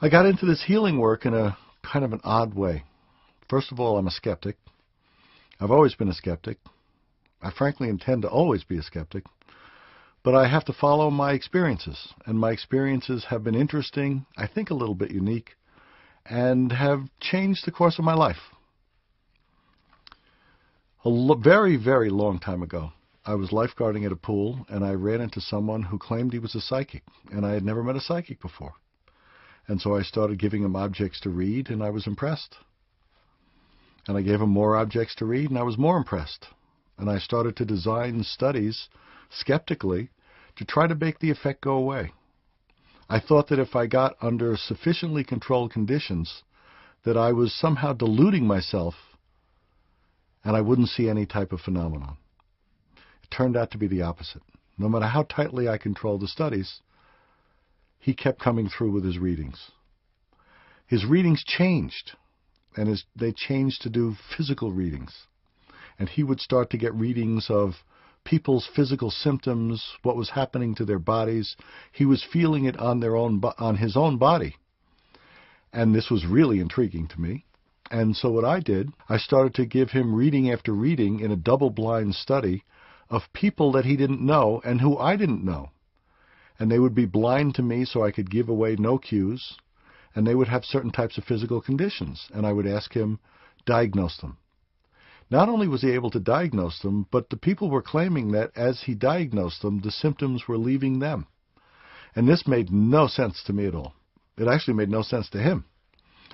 I got into this healing work in a kind of an odd way. First of all, I'm a skeptic. I've always been a skeptic. I frankly intend to always be a skeptic. But I have to follow my experiences, and my experiences have been interesting, I think a little bit unique, and have changed the course of my life. Very, very long time ago, I was lifeguarding at a pool, and I ran into someone who claimed he was a psychic, and I had never met a psychic before. And so I started giving him objects to read, and I was impressed. And I gave him more objects to read, and I was more impressed. And I started to design studies, skeptically, to try to make the effect go away. I thought that if I got under sufficiently controlled conditions, that I was somehow deluding myself, and I wouldn't see any type of phenomenon. It turned out to be the opposite. No matter how tightly I controlled the studies, he kept coming through with his readings. His readings changed, and they changed to do physical readings. And he would start to get readings of people's physical symptoms, what was happening to their bodies. He was feeling it on his own body. And this was really intriguing to me. And so what I did, I started to give him reading after reading in a double-blind study of people that he didn't know and who I didn't know. And they would be blind to me so I could give away no cues. And they would have certain types of physical conditions. And I would ask him, diagnose them. Not only was he able to diagnose them, but the people were claiming that as he diagnosed them, the symptoms were leaving them. And this made no sense to me at all. It actually made no sense to him.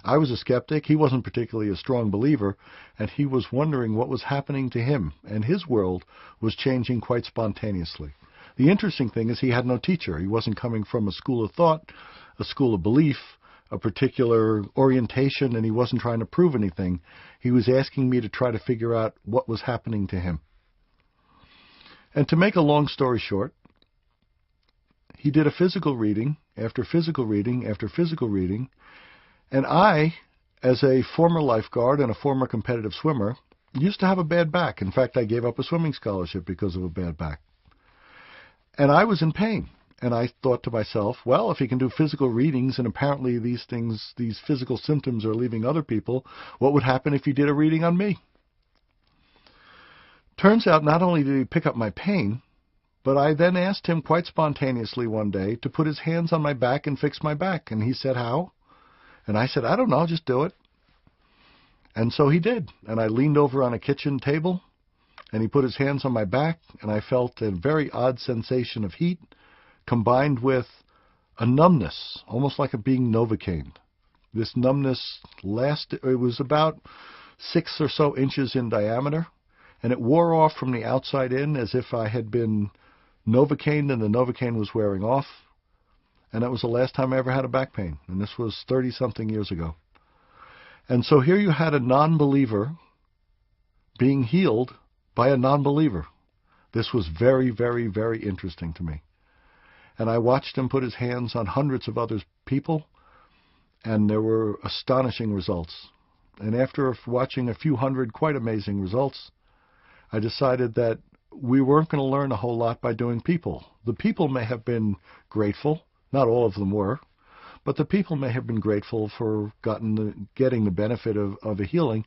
I was a skeptic. He wasn't particularly a strong believer, and he was wondering what was happening to him, and his world was changing quite spontaneously. The interesting thing is he had no teacher. He wasn't coming from a school of thought, a school of belief, a particular orientation, and he wasn't trying to prove anything. He was asking me to try to figure out what was happening to him. And to make a long story short, he did a physical reading after physical reading after physical reading, and I, as a former lifeguard and a former competitive swimmer, used to have a bad back. In fact, I gave up a swimming scholarship because of a bad back. And I was in pain. And I thought to myself, well, if he can do physical readings and apparently these physical symptoms are leaving other people, what would happen if he did a reading on me? Turns out not only did he pick up my pain, but I then asked him quite spontaneously one day to put his hands on my back and fix my back. And he said, how? And I said, I don't know, just do it. And so he did. And I leaned over on a kitchen table, and he put his hands on my back, and I felt a very odd sensation of heat, combined with a numbness, almost like being Novocaine. This numbness it was about 6 or so inches in diameter, and it wore off from the outside in as if I had been Novocaine and the Novocaine was wearing off. And that was the last time I ever had a back pain, and this was 30-something years ago. And so here you had a non-believer being healed by a non-believer. This was very, very, very interesting to me. And I watched him put his hands on hundreds of other people, and there were astonishing results. And after watching a few hundred quite amazing results, I decided that we weren't going to learn a whole lot by doing people. The people may have been grateful. Not all of them were. But the people may have been grateful for getting the benefit of a healing.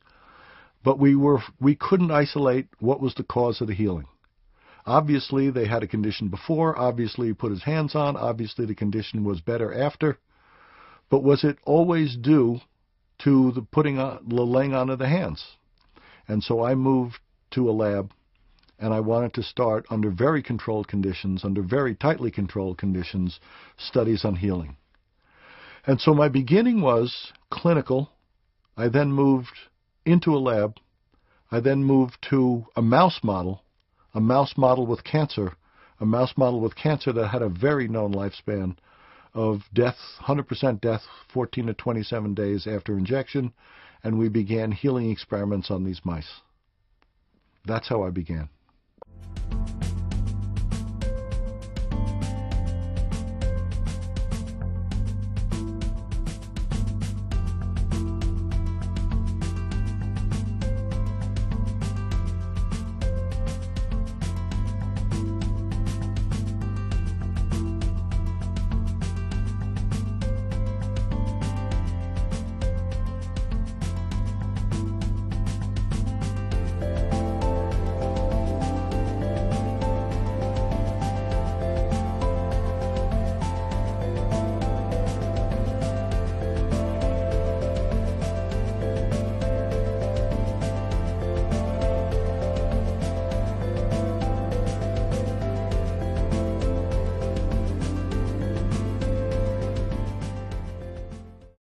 But we couldn't isolate what was the cause of the healing. Obviously, they had a condition before. Obviously, he put his hands on. Obviously, the condition was better after. But was it always due to the laying on of the hands? And so I moved to a lab, and I wanted to start under very controlled conditions, under very tightly controlled conditions, studies on healing. And so my beginning was clinical. I then moved into a lab. I then moved to a mouse model with cancer, a mouse model with cancer that had a very known lifespan of death, 100% death, 14 to 27 days after injection, and we began healing experiments on these mice. That's how I began.